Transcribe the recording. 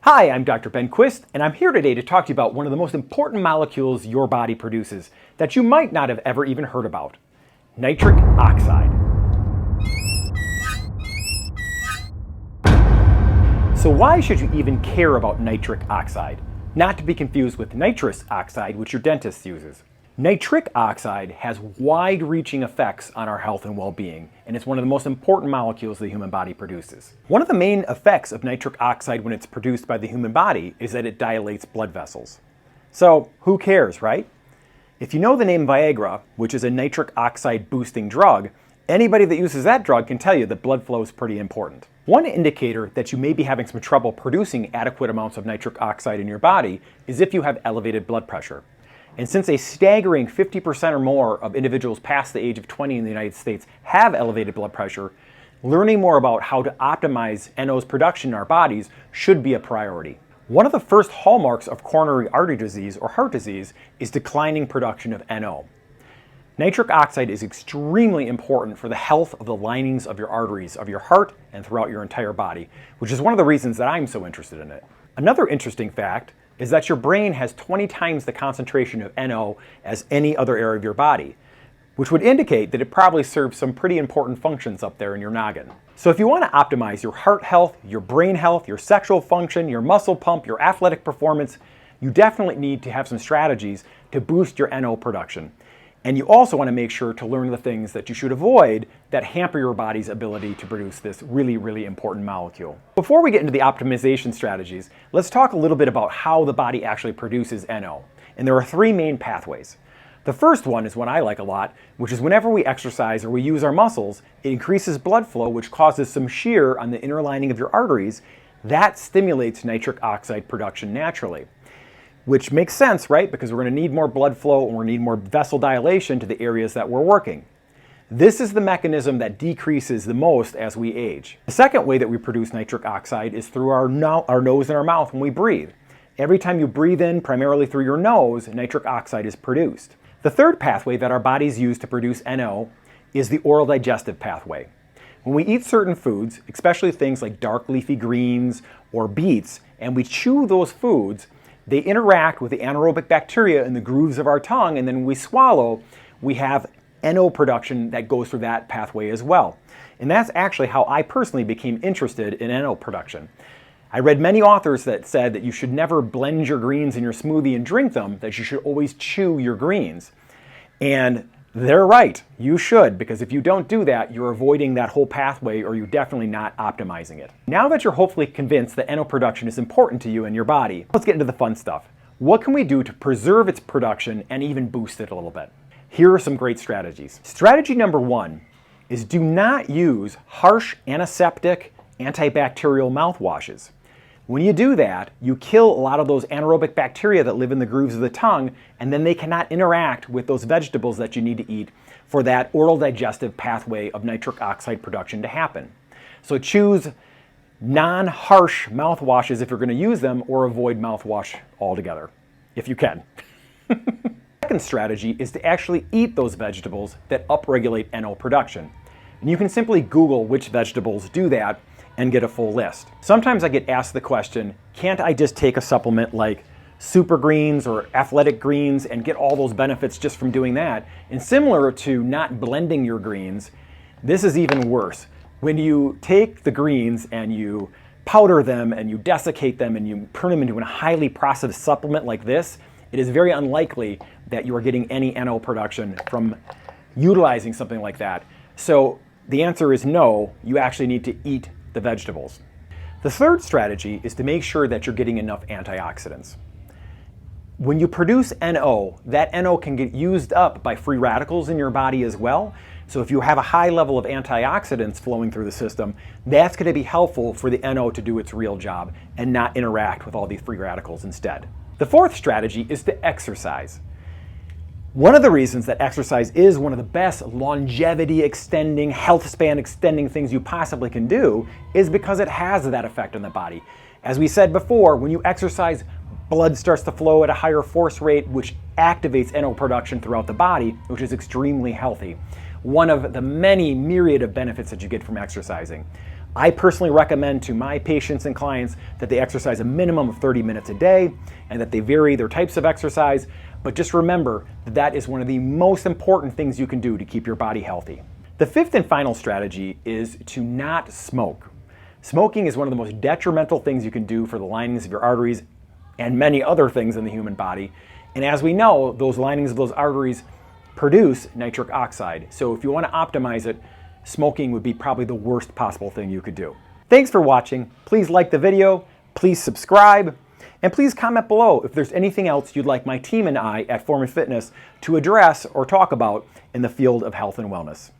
Hi, I'm Dr. Ben Quist, and I'm here today to talk to you about one of the most important molecules your body produces that you might not have ever even heard about: nitric oxide. So why should you even care about nitric oxide? Not to be confused with nitrous oxide, which your dentist uses. Nitric oxide has wide-reaching effects on our health and well-being, and it's one of the most important molecules the human body produces. One of the main effects of nitric oxide when it's produced by the human body is that it dilates blood vessels. So who cares, right? If you know the name Viagra, which is a nitric oxide boosting drug, anybody that uses that drug can tell you that blood flow is pretty important. One indicator that you may be having some trouble producing adequate amounts of nitric oxide in your body is if you have elevated blood pressure. And since a staggering 50% or more of individuals past the age of 20 in the United States have elevated blood pressure, learning more about how to optimize NO's production in our bodies should be a priority. One of the first hallmarks of coronary artery disease or heart disease is declining production of NO. Nitric oxide is extremely important for the health of the linings of your arteries, of your heart, and throughout your entire body, which is one of the reasons that I'm so interested in it. Another interesting fact is that your brain has 20 times the concentration of NO as any other area of your body, which would indicate that it probably serves some pretty important functions up there in your noggin. So if you want to optimize your heart health, your brain health, your sexual function, your muscle pump, your athletic performance, you definitely need to have some strategies to boost your NO production. And you also want to make sure to learn the things that you should avoid that hamper your body's ability to produce this really, really important molecule. Before we get into the optimization strategies, let's talk a little bit about how the body actually produces NO. And there are three main pathways. The first one is one I like a lot, which is whenever we exercise or we use our muscles, it increases blood flow, which causes some shear on the inner lining of your arteries. That stimulates nitric oxide production naturally. Which makes sense, right? Because we're going to need more blood flow and we're going to need more vessel dilation to the areas that we're working. This is the mechanism that decreases the most as we age. The second way that we produce nitric oxide is through our nose and our mouth when we breathe. Every time you breathe in, primarily through your nose, nitric oxide is produced. The third pathway that our bodies use to produce NO is the oral digestive pathway. When we eat certain foods, especially things like dark leafy greens or beets, and we chew those foods, they interact with the anaerobic bacteria in the grooves of our tongue, and then when we swallow, we have NO production that goes through that pathway as well. And that's actually how I personally became interested in NO production. I read many authors that said that you should never blend your greens in your smoothie and drink them, that you should always chew your greens. And they're right, you should, because if you don't do that, you're avoiding that whole pathway or you're definitely not optimizing it. Now that you're hopefully convinced that NO production is important to you and your body, let's get into the fun stuff. What can we do to preserve its production and even boost it a little bit? Here are some great strategies. Strategy number one is do not use harsh antiseptic, antibacterial mouthwashes. When you do that, you kill a lot of those anaerobic bacteria that live in the grooves of the tongue, and then they cannot interact with those vegetables that you need to eat for that oral digestive pathway of nitric oxide production to happen. So choose non-harsh mouthwashes if you're going to use them, or avoid mouthwash altogether, if you can. Second strategy is to actually eat those vegetables that upregulate NO production. And you can simply Google which vegetables do that and get a full list. Sometimes I get asked the question, can't I just take a supplement like super greens or athletic greens and get all those benefits just from doing that? And similar to not blending your greens, this is even worse. When you take the greens and you powder them and you desiccate them and you turn them into a highly processed supplement like this, it is very unlikely that you are getting any NO production from utilizing something like that. So the answer is no, you actually need to eat the vegetables. The third strategy is to make sure that you're getting enough antioxidants. When you produce NO, that NO can get used up by free radicals in your body as well. So if you have a high level of antioxidants flowing through the system, that's going to be helpful for the NO to do its real job and not interact with all these free radicals instead. The fourth strategy is to exercise. One of the reasons that exercise is one of the best longevity extending, health span extending things you possibly can do is because it has that effect on the body. As we said before, when you exercise, blood starts to flow at a higher force rate, which activates NO production throughout the body, which is extremely healthy. One of the many myriad of benefits that you get from exercising. I personally recommend to my patients and clients that they exercise a minimum of 30 minutes a day and that they vary their types of exercise. But just remember that that is one of the most important things you can do to keep your body healthy. The fifth and final strategy is to not smoke. Smoking is one of the most detrimental things you can do for the linings of your arteries and many other things in the human body. And as we know, those linings of those arteries produce nitric oxide. So if you want to optimize it, smoking would be probably the worst possible thing you could do. Thanks for watching. Please like the video, please subscribe, and please comment below if there's anything else you'd like my team and I at Form and Fitness to address or talk about in the field of health and wellness.